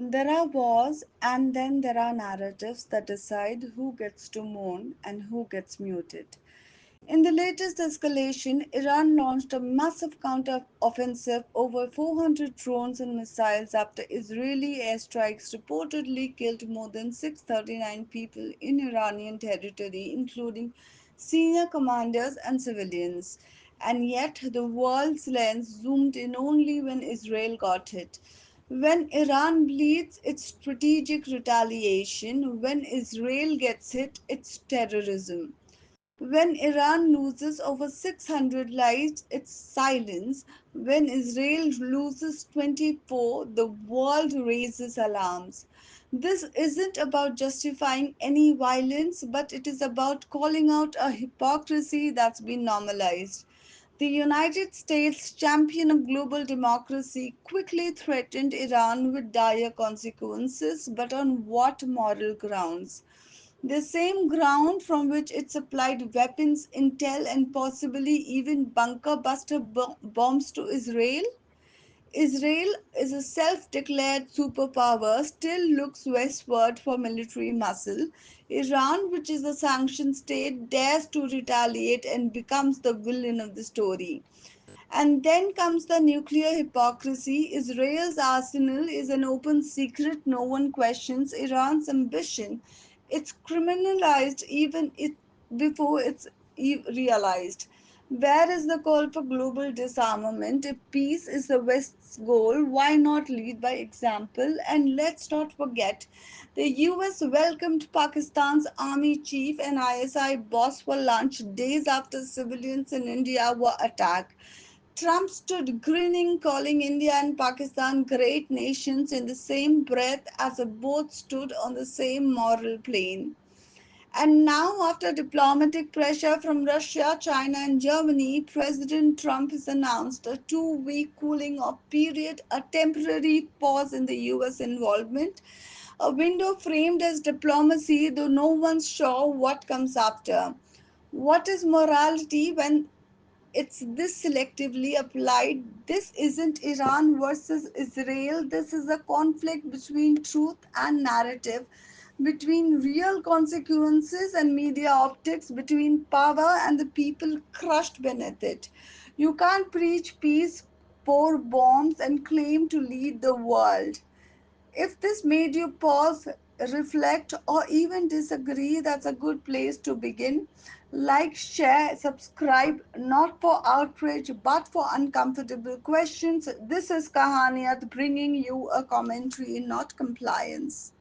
There are wars, and then there are narratives that decide who gets to mourn and who gets muted. In the latest escalation, Iran launched a massive counter-offensive over 400 drones and missiles after Israeli airstrikes reportedly killed more than 639 people in Iranian territory, including senior commanders and civilians. And yet, the world's lens zoomed in only when Israel got hit. When Iran bleeds, it's strategic retaliation. When Israel gets hit, it's terrorism. When Iran loses over 600 lives, it's silence. When Israel loses 24, the world raises alarms. This isn't about justifying any violence, but it is about calling out a hypocrisy that's been normalized. The United States, champion of global democracy, quickly threatened Iran with dire consequences, but on what moral grounds? The same ground from which it supplied weapons, intel, and possibly even bunker buster bombs to Israel. Israel is a self declared superpower, still looks westward for military muscle. Iran, which is a sanctioned state, dares to retaliate and becomes the villain of the story. And then comes the nuclear hypocrisy. Israel's arsenal is an open secret. No one questions Iran's ambition. It's criminalized even before it's realized. Where is the call for global disarmament? If peace is the West's goal, why not lead by example? And let's not forget, the US welcomed Pakistan's army chief and ISI boss for lunch days after civilians in India were attacked. Trump stood grinning, calling India and Pakistan great nations in the same breath as if both stood on the same moral plane. And now, after diplomatic pressure from Russia, China, and Germany, President Trump has announced a 2 week cooling off period, a temporary pause in the US involvement, a window framed as diplomacy, though no one's sure what comes after. What is morality when it's this selectively applied? This isn't Iran versus Israel. This is a conflict between truth and narrative, between real consequences and media optics, between power and the people crushed beneath it. You can't preach peace, pour bombs, and claim to lead the world. If this made you pause, reflect, or even disagree, that's a good place to begin. Like, share, subscribe, not for outrage but for uncomfortable questions. This is Kahaaniyat bringing you a commentary, not compliance.